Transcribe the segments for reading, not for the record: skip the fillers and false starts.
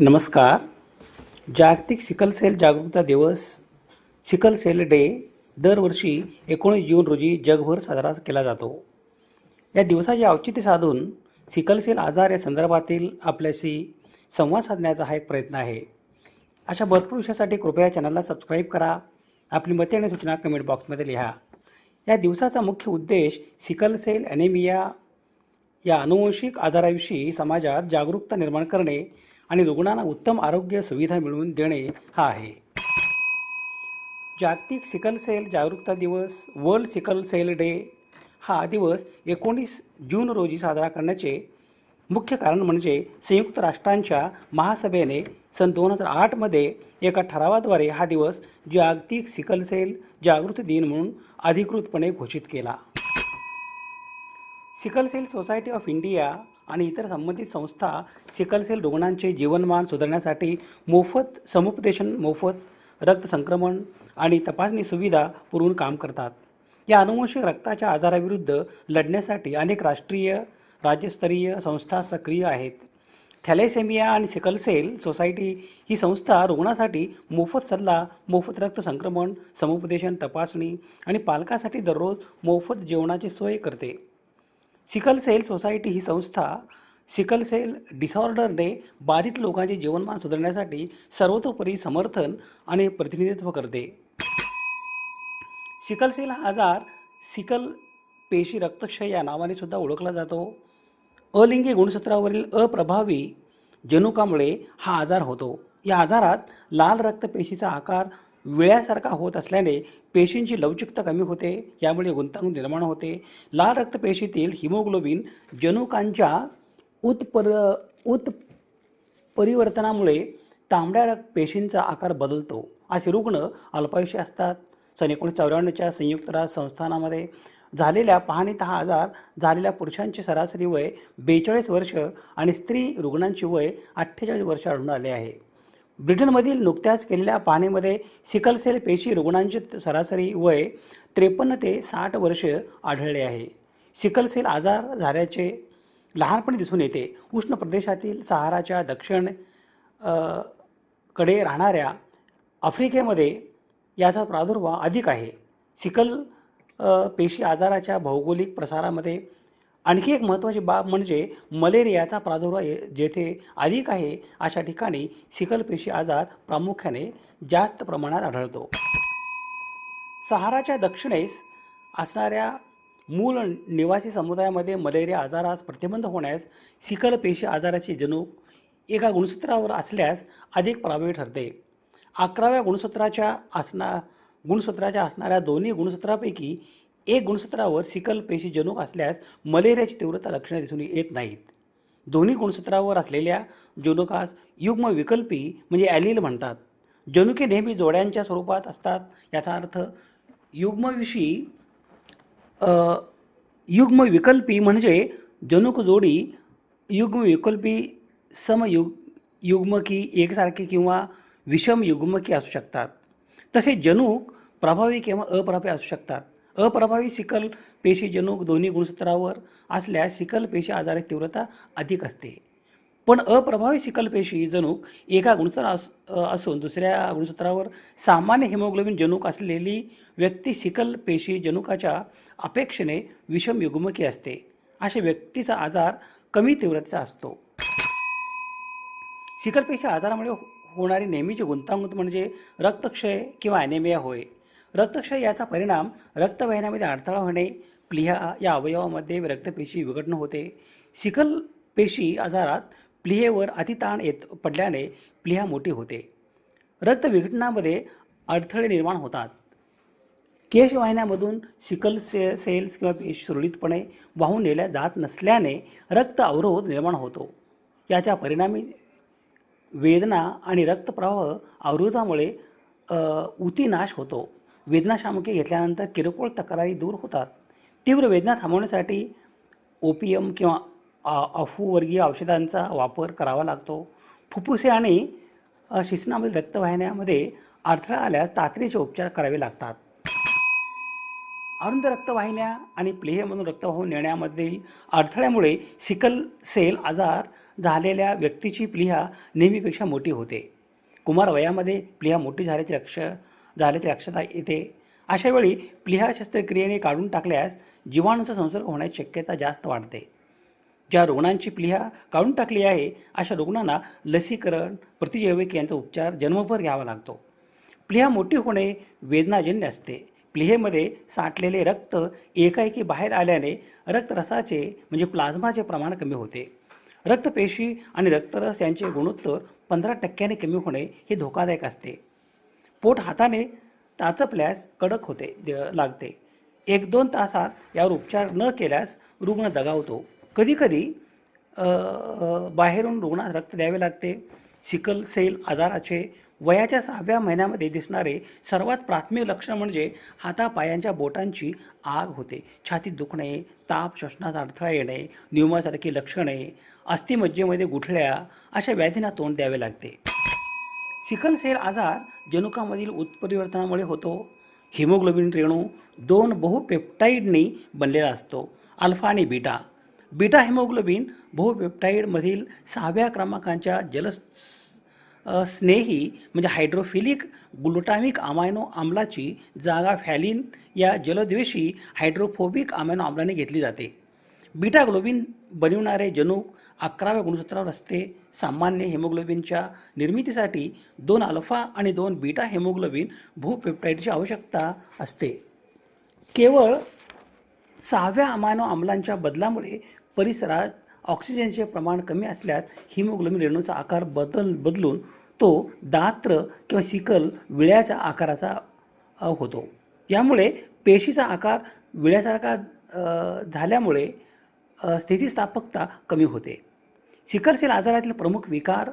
नमस्कार. जागतिक sickle sale जागरूकता दिवस सिकल सेल डे दरवर्षी 19 जून रोजी जगभर साजरा केला जातो. या दिवसाचे औचित्य साधून सिकल सेल आजार या संदर्भातील आपल्याशी संवाद साधण्याचा हा एक प्रयत्न आहे. अशा भरपूर विषयासाठी कृपया चॅनलला सबस्क्राईब करा. आपली मते आणि सूचना कमेंट बॉक्समध्ये लिहा. या दिवसाचा मुख्य उद्देश सिकल सेल ॲनेमिया या अनुवंशिक आजाराविषयी समाजात जागरूकता निर्माण करणे आणि रुग्णांना उत्तम आरोग्य सुविधा मिळवून देणे हा आहे. जागतिक सिकल सेल जागरूकता दिवस वर्ल्ड सिकल सेल डे हा दिवस 19 जून रोजी साजरा करण्याचे मुख्य कारण म्हणजे संयुक्त राष्ट्रांच्या महासभेने सन 2008मध्ये एका ठरावाद्वारे हा दिवस जागतिक सिकल सेल जागृती दिन म्हणून अधिकृतपणे घोषित केला. Sickle cell society of India आणि इतर संबंधित संस्था सिकल सेल रुग्णांचे जीवनमान सुधारण्यासाठी मोफत समुपदेशन, मोफत रक्त संक्रमण आणि तपासणी सुविधा पुरवून काम करतात. या अनुवंशिक रक्ताच्या आजाराविरुद्ध लढण्यासाठी अनेक राष्ट्रीय राज्यस्तरीय संस्था सक्रिय आहेत. थॅलेसेमिया आणि सिकल सेल सोसायटी ही संस्था रुग्णासाठी मोफत सल्ला, मोफत रक्त संक्रमण, समुपदेशन, तपासणी आणि पालकासाठी दररोज मोफत जेवणाची सोय करते. सिकल सेल सोसायटी ही संस्था सिकल सेल डिसऑर्डरने बाधित लोकांचे जीवनमान सुधारण्यासाठी सर्वतोपरी समर्थन आणि प्रतिनिधित्व करते. सिकल सेल हा आजार सिकल पेशी रक्तक्षय या नावाने सुद्धा ओळखला जातो. अलिंगी गुणसूत्रावरील अप्रभावी जनुकामुळे हा आजार होतो. या आजारात लाल रक्तपेशीचा आकार विळ्यासारखा होत असल्याने पेशींची लवचिकता कमी होते, यामुळे गुंतागुंत निर्माण होते. लाल रक्तपेशीतील हिमोग्लोबिन जनुकांच्या उत्परिवर्तनामुळे तांबड्या पेशींचा आकार बदलतो. असे रुग्ण अल्पायुषी असतात. सन 1994च्या संयुक्त राष्ट्र संस्थानामध्ये झालेल्या पाहणीत हा आजार झालेल्या पुरुषांचे सरासरी वय 42 वर्ष आणि स्त्री रुग्णांची वय 48 वर्ष आढळून आले आहे. ब्रिटनमधील नुकत्याच केलेल्या पाहणीमध्ये सिकल सेल पेशी रुग्णांचे सरासरी वय 53 ते 60 वर्ष आढळले आहे. सिकल सेल आजार झाल्याचे लहानपणी दिसून येते. उष्ण प्रदेशातील सहाराच्या दक्षिण कडे राहणाऱ्या आफ्रिकेमध्ये याचा प्रादुर्भाव अधिक आहे. सिकल पेशी आजाराच्या भौगोलिक प्रसारामध्ये आणखी एक महत्त्वाची बाब म्हणजे मलेरियाचा प्रादुर्भाव जेथे अधिक आहे अशा ठिकाणी सिकल पेशी आजार प्रामुख्याने जास्त प्रमाणात आढळतो. सहाराच्या दक्षिणेस असणाऱ्या मूल निवासी समुदायामध्ये मलेरिया आजारास प्रतिबंध होण्यास सिकल पेशी आजाराची जनुक एका गुणसूत्रावर असल्यास अधिक प्रभावी ठरते. 11व्या गुणसूत्राच्या असणाऱ्या दोन्ही गुणसूत्रापैकी एक गुणसूत्रावर सिकल पेशी जनुक असल्यास मलेरियाची तीव्रता लक्षणे दिसून येत नाहीत. दोन्ही गुणसूत्रावर असलेल्या जनुकास युग्म विकल्पी म्हणजे ॲलील म्हणतात. जनुके नेहमी जोड्यांच्या स्वरूपात असतात. याचा अर्थ युग्म विकल्पी म्हणजे जनुक जोडी युग्म विकल्पी युग्मकी एकसारखी किंवा विषम युग्मकी असू शकतात. तसेच जनुक प्रभावी किंवा अप्रभावी असू शकतात. अप्रभावी सिकल पेशी जनुक दोन्ही गुणसूत्रावर असल्यास सिकल पेशी आजाराची तीव्रता अधिक असते. पण अप्रभावी सिकल पेशी जनुक एका गुणसूत्रावर असून दुसऱ्या गुणसूत्रावर सामान्य हिमोग्लोबिन जनुक असलेली व्यक्ती सिकल पेशी जनुकाच्या अपेक्षेने विषम युग्मकी असते. अशा व्यक्तीचा आजार कमी तीव्रतेचा असतो. सिकल पेशी आजारामुळे होणारी नेहमीची गुंतागुंत म्हणजे रक्तक्षय किंवा ॲनेमिया होय. रक्तक्षय याचा परिणाम रक्तवाहिन्यामध्ये अडथळा होणे, प्लीहा या अवयवामध्ये रक्तपेशी विघटन होते. सिकल पेशी आजारात प्लीहेवर अतिताण पडल्याने प्लीहा मोठी होते. रक्त विघटनामध्ये अडथळे निर्माण होतात. केशवाहिन्यामधून सिकल सेल्स किंवा पेशी सुरळीतपणे वाहून नेल्या जात नसल्याने रक्त अवरोध निर्माण होतो. याच्या परिणामी वेदना आणि रक्तप्रवाह अवरोधामुळे उतीनाश होतो. वेदनाशामके घेतल्यानंतर किरकोळ तक्रारी दूर होतात. तीव्र वेदना थांबवण्यासाठी ओपियम किंवा अफूवर्गीय औषधांचा वापर करावा लागतो. फुफ्फुसे आणि शिश्नामधील रक्तवाहिन्यामध्ये अडथळा आल्यास तातडीचे उपचार करावे लागतात. अरुंद रक्तवाहिन्या आणि प्लीहेमधून रक्त वाहून नेण्यामधील अडथळ्यामुळे सिकल सेल आजार झालेल्या व्यक्तीची प्लीहा नेहमीपेक्षा मोठी होते. कुमार वयामध्ये प्लीहा मोठी झाल्याची लक्षात येते. अशा वेळी प्लीहा शस्त्रक्रियेने काढून टाकल्यास जीवाणूचा संसर्ग होण्याची शक्यता जास्त वाढते. ज्या रुग्णांची प्लीहा काढून टाकली आहे अशा रुग्णांना लसीकरण, प्रतिजैविक यांचा उपचार जन्मभर घ्यावा लागतो. प्लीहा मोठी होणे वेदनाजन्य असते. प्लीहेमध्ये साठलेले रक्त एकाएकी बाहेर आल्याने रक्तरसाचे म्हणजे प्लाझ्माचे प्रमाण कमी होते. रक्तपेशी आणि रक्तरस यांचे गुणोत्तर 15% कमी होणे हे धोकादायक असते. पोट हाताने टाचपल्यास कडक लागते. 1-2 तासात यावर उपचार न केल्यास रुग्ण दगावतो. कधीकधी बाहेरून रुग्णास रक्त द्यावे लागते. सिकल सेल आजाराचे वयाच्या 6व्या महिन्यामध्ये दिसणारे सर्वात प्राथमिक लक्षण म्हणजे हातापायांच्या बोटांची आग होते, छातीत दुखणे, ताप, श्वसनाचा अडथळा येणे, न्यूमासारखी लक्षणे, अस्थिमज्जेमध्ये गुठळ्या अशा व्याधींना तोंड द्यावे लागते. सिकल सेल आजार जनुकामधील उत्परिवर्तनामुळे होतो. हिमोग्लोबिन रेणू 2 बहुपेप्टाईडनी बनलेला असतो, अल्फा आणि बीटा. बीटा हिमोग्लोबिन बहुपेप्टाईडमधील 6व्या क्रमांकाच्या स्नेही म्हणजे हायड्रोफिलिक ग्लुटामिक अमायनो आम्लाची जागा फॅलिन या जलद्वेषी हायड्रोफोबिक अमायनो आम्लाने घेतली जाते. बीटा ग्लोबिन बनविणारे जनुक 11व्या गुणसूत्रावर असते. सामान्य हिमोग्लोबिनच्या निर्मितीसाठी 2 अल्फा आणि 2 बीटा हिमोग्लोबिन बहुपेप्टाईडची आवश्यकता असते. केवळ 6व्या अमायनो आम्लांच्या बदलामुळे परिसरात ऑक्सिजनचे प्रमाण कमी असल्यास हिमोग्लोबिन रेणूचा आकार बदलून तो दात्र किंवा सिकल विळ्याच्या आकाराचा होतो. यामुळे पेशीचा आकार विळ्यासारखा झाल्यामुळे स्थितिस्थापकता कमी होते. सिकल सेल आजारातील प्रमुख विकार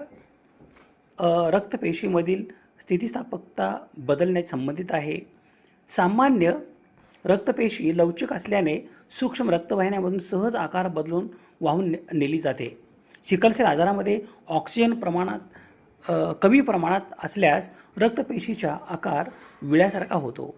रक्तपेशीमधील स्थितिस्थापकता बदलण्याशी संबंधित आहे. सामान्य रक्तपेशी लवचिक असल्याने सूक्ष्म रक्तवाहिन्यांमधून सहज आकार बदलून वाहून नेली जाते. सिकल सेल आजारामध्ये ऑक्सिजन कमी प्रमाणात असल्यास रक्तपेशीचा आकार विळ्यासारखा होतो.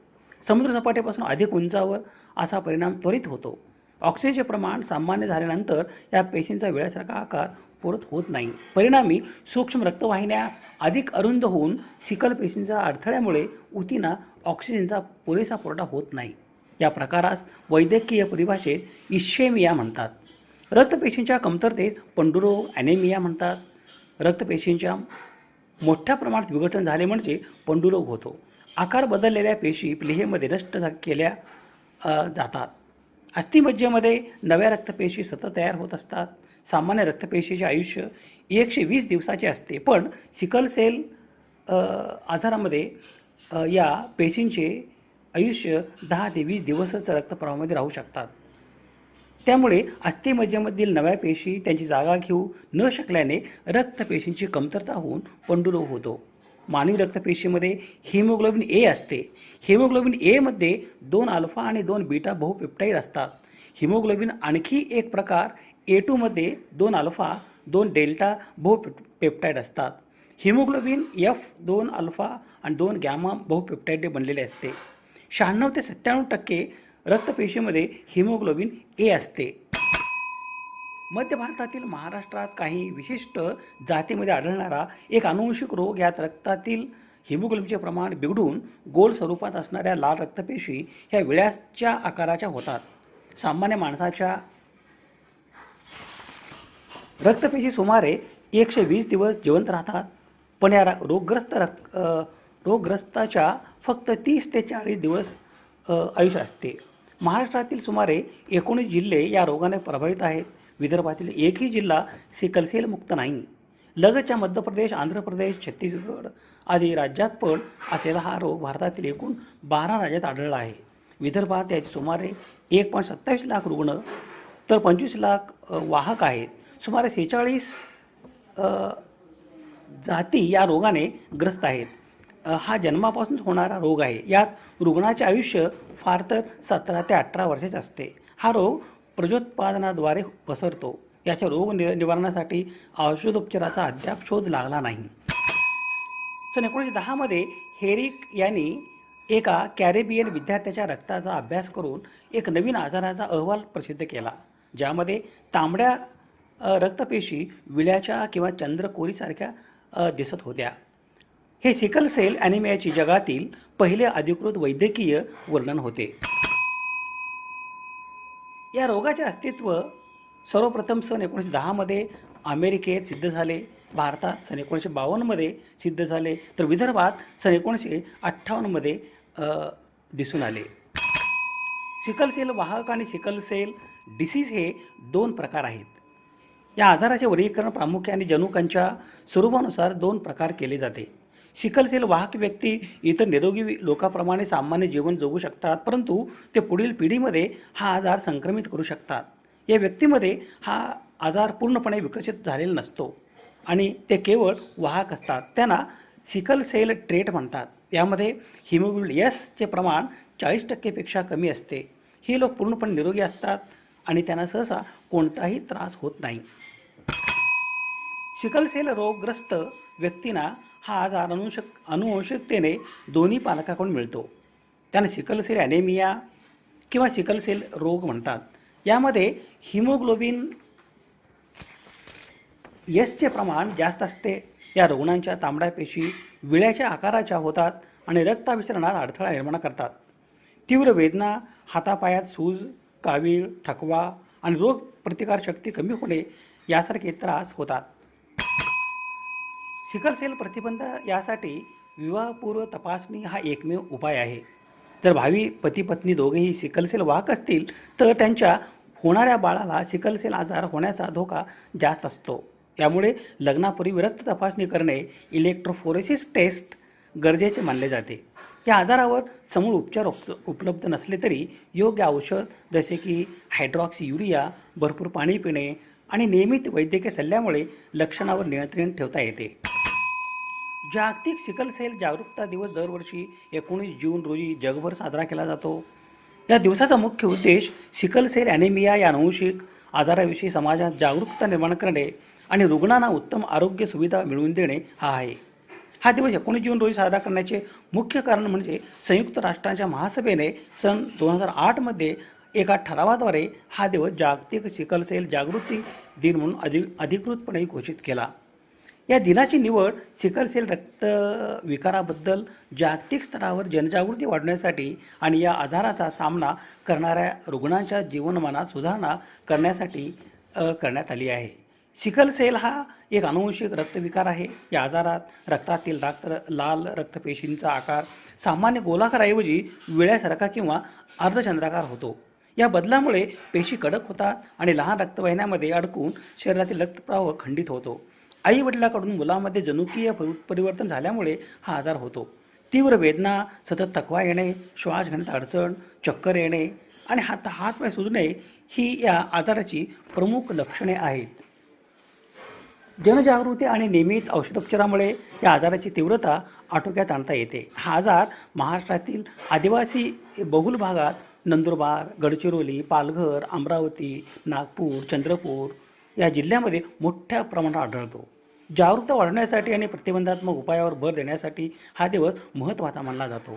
समुद्रसपाटीपासून अधिक उंचावर असा परिणाम त्वरित होतो. ऑक्सिजनचे प्रमाण सामान्य झाल्यानंतर या पेशींचा विळ्यासारखा आकार परत होत नाही. परिणामी सूक्ष्म रक्तवाहिन्या अधिक अरुंद होऊन सिकल पेशींच्या अडथळ्यामुळे उतींना ऑक्सिजनचा पुरेसा पुरवठा होत नाही. या प्रकारास वैद्यकीय परिभाषेत इश्केमिया म्हणतात. रक्तपेशींच्या कमतरतेस पंडुरोग, ॲनेमिया म्हणतात. रक्तपेशींच्या मोठ्या प्रमाणात विघटन झाले म्हणजे पंडुरोग होतो. आकार बदललेल्या पेशी प्लीहेमध्ये नष्ट केल्या जातात. अस्थिमज्जेमध्ये नव्या रक्तपेशी सतत तयार होत असतात. सामान्य रक्तपेशीचे आयुष्य 120 दिवसाचे असते, पण सिकल सेल आजारामध्ये या पेशींचे आयुष्य 10 ते 20 दिवसच रक्तप्रवाहामध्ये राहू शकतात. त्यामुळे अस्थिमज्जेमधील नव्या पेशी त्यांची जागा घेऊ न शकल्याने रक्तपेशींची कमतरता होऊन पंडुरोग होतो. मानवी रक्तपेशीमध्ये हिमोग्लोबिन ए असते. हिमोग्लोबिन एमध्ये 2 अल्फा आणि 2 बीटा बहुपेप्टाईड असतात. हिमोग्लोबिन आणखी एक प्रकार A2 मध्ये 2 अल्फा 2 डेल्टा बहुपेप्टाईड असतात. हिमोग्लोबिन F 2 अल्फा आणि 2 गॅमा बहुपेप्टाईडने बनलेले असते. 96 ते 97% रक्तपेशीमध्ये हिमोग्लोबिन ए असते. मध्य भारतातील महाराष्ट्रात काही विशिष्ट जातीमध्ये आढळणारा एक अनुवंशिक रोग, यात रक्तातील हिमोग्लोबिनचे प्रमाण बिघडून गोल स्वरूपात असणाऱ्या लाल रक्तपेशी ह्या विळ्याच्या आकाराच्या होतात. सामान्य माणसाच्या रक्तपेशी सुमारे 120 दिवस जिवंत राहतात, पण या रोगग्रस्ताच्या फक्त 30 ते 40 दिवस आयुष्य असते. महाराष्ट्रातील सुमारे 19 जिल्हे या रोगाने प्रभावित आहेत. विदर्भातील एकही जिल्हा सिकल सेल मुक्त नाही. लगतच्या मध्य प्रदेश, आंध्र प्रदेश, छत्तीसगड आदी राज्यात पण असलेला हा रोग भारतातील एकूण 12 राज्यात आढळला आहे. विदर्भात याचे सुमारे 1.27 लाख रुग्ण तर 25 लाख वाहक आहेत. सुमारे 46 जाती या रोगाने ग्रस्त आहेत. हा जन्मापासून होणारा रोग आहे. यात रुग्णाचे आयुष्य फार तर 17 ते 18 वर्षाचे असते. हा रोग प्रजोत्पादनाद्वारे पसरतो. याच्या रोग निवारणासाठी औषधोपचाराचा अद्याप शोध लागला नाही. सन 1910 मध्ये हेरिक यांनी एका कॅरेबियन विद्यार्थ्याच्या रक्ताचा अभ्यास करून एक नवीन आजाराचा अहवाल प्रसिद्ध केला, ज्यामध्ये तांबड्या रक्तपेशी विळ्याच्या किंवा चंद्रकोरीसारख्या दिसत होत्या. हे सिकल सेल ॲनिमियाची जगातील पहिले अधिकृत वैद्यकीय वर्णन होते. या रोगाचे अस्तित्व सर्वप्रथम सन 1910 अमेरिकेत सिद्ध झाले, भारतात सन 1952 सिद्ध झाले, तर विदर्भात सन 1958 दिसून आले. सिकल सेल वाहक आणि सिकल सेल डिसीज हे दोन प्रकार आहेत. या आजाराचे वर्गीकरण प्रामुख्याने जनुकांच्या स्वरूपानुसार दोन प्रकार केले जाते. सिकल सेल वाहक व्यक्ती इतर निरोगी लोकांप्रमाणे सामान्य जीवन जगू शकतात, परंतु ते पुढील पिढीमध्ये हा आजार संक्रमित करू शकतात. या व्यक्तीमध्ये हा आजार पूर्णपणे विकसित झालेला नसतो आणि ते केवळ वाहक असतात. त्यांना सिकल सेल ट्रेट म्हणतात. यामध्ये हिमोग्लोबिन एसचे प्रमाण 40% कमी असते. ही लोक पूर्णपणे निरोगी असतात आणि त्यांना सहसा कोणताही त्रास होत नाही. सिकल सेल रोगग्रस्त व्यक्तींना हा आजार अनुवंशिकतेने दोन्ही पालकाकडून मिळतो. त्यांना सिकल सेल ॲनेमिया किंवा सिकल सेल रोग म्हणतात. यामध्ये हिमोग्लोबिन एसचे प्रमाण जास्त असते. या रुग्णांच्या तांबड्या पेशी विळ्याच्या आकाराच्या होतात आणि रक्ताभिसरणात अडथळा निर्माण करतात. तीव्र वेदना, हातापायात सूज, कावीळ, थकवा आणि रोग प्रतिकारशक्ती कमी होणे यासारखे त्रास होतात. सिकल सेल प्रतिबंध यासाठी विवाहपूर्व तपासणी हा एकमेव उपाय आहे. जर भावी पती पत्नी दोघेही सिकल सेल वाहक असतील तर त्यांच्या होणाऱ्या बाळाला सिकल सेल आजार होण्याचा धोका जास्त असतो. त्यामुळे लग्नापूर्वी रक्त तपासणी करणे, इलेक्ट्रोफोरेसिस टेस्ट गरजेचे मानले जाते. या आजारावर समूळ उपचार उपलब्ध नसले तरी योग्य औषध जसे की हायड्रॉक्सी युरिया, भरपूर पाणी पिणे आणि नियमित वैद्यकीय सल्ल्यामुळे लक्षणावर नियंत्रण ठेवता येते. जागतिक सिकल सेल जागरूकता दिवस दरवर्षी 19 जून रोजी जगभर साजरा केला जातो. या दिवसाचा मुख्य उद्देश सिकल सेल ॲनेमिया या अनुवंशिक आजाराविषयी समाजात जागरूकता निर्माण करणे आणि रुग्णांना उत्तम आरोग्य सुविधा मिळवून देणे हा आहे. हा दिवस 19 जून रोजी साजरा करण्याचे मुख्य कारण म्हणजे संयुक्त राष्ट्रांच्या महासभेने सन 2008 एका ठरावाद्वारे हा दिवस जागतिक सिकल सेल जागृती दिन म्हणून अधिकृतपणे घोषित केला. या दिनाची निवड सिकल सेल रक्तविकाराबद्दल जागतिक स्तरावर जनजागृती वाढवण्यासाठी आणि या आजाराचा सामना करणाऱ्या रुग्णांच्या जीवनमानात सुधारणा करण्यासाठी करण्यात आली आहे. सिकल सेल हा एक अनुवंशिक रक्तविकार आहे. या आजारात रक्तातील लाल रक्तपेशींचा आकार सामान्य गोलाकाराऐवजी विळ्यासारखा किंवा अर्धचंद्राकार होतो. या बदलामुळे पेशी कडक होतात आणि लहान रक्तवाहिन्यामध्ये अडकून शरीरातील रक्तप्रवाह खंडित होतो. आई वडिलांकडून मुलामध्ये जनुकीय परिवर्तन झाल्यामुळे हा आजार होतो. तीव्र वेदना, सतत थकवा येणे, श्वास घेण्यात अडचण, चक्कर येणे आणि हातपाय सुजणे ही या आजाराची प्रमुख लक्षणे आहेत. जनजागृती आणि नियमित औषधोपचारामुळे या आजाराची तीव्रता आटोक्यात आणता येते. हा आजार महाराष्ट्रातील आदिवासी बहुल भागात नंदुरबार, गडचिरोली, पालघर, अमरावती, नागपूर, चंद्रपूर या जिल्ह्यामध्ये मोठ्या प्रमाणात आढळतो. जागरूकता वाढवण्यासाठी आणि प्रतिबंधात्मक उपायावर भर देण्यासाठी हा दिवस महत्त्वाचा मानला जातो.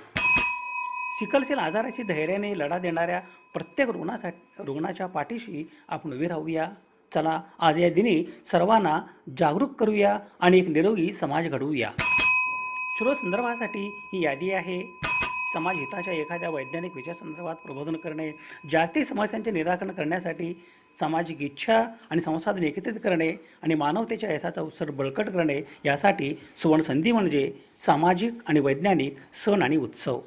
सिकल सेल आजाराशी धैर्याने लढा देणाऱ्या प्रत्येक रुग्णाच्या पाठीशी आपण उभे राहूया. चला आज या दिनी सर्वांना जागरूक करूया आणि एक निरोगी समाज घडवूया. स्रोत संदर्भासाठी ही यादी आहे. समाज हिताच्या एखाद्या वैज्ञानिक विषयासंदर्भात प्रबोधन करणे, जागतिक समस्यांचे निराकरण करण्यासाठी सामाजिक इच्छा आणि संसाधन एकत्रित करणे आणि मानवतेच्या यशाचा उत्सव बळकट करणे यासाठी सुवर्णसंधी म्हणजे सामाजिक आणि वैज्ञानिक सण आणि उत्सव.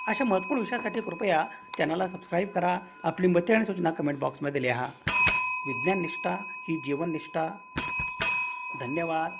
अशा महत्त्वपूर्ण विषयासाठी कृपया चॅनलला सबस्क्राईब करा. आपली मते आणि सूचना कमेंट बॉक्समध्ये लिहा. विज्ञान निष्ठा ही जीवन निष्ठा. धन्यवाद.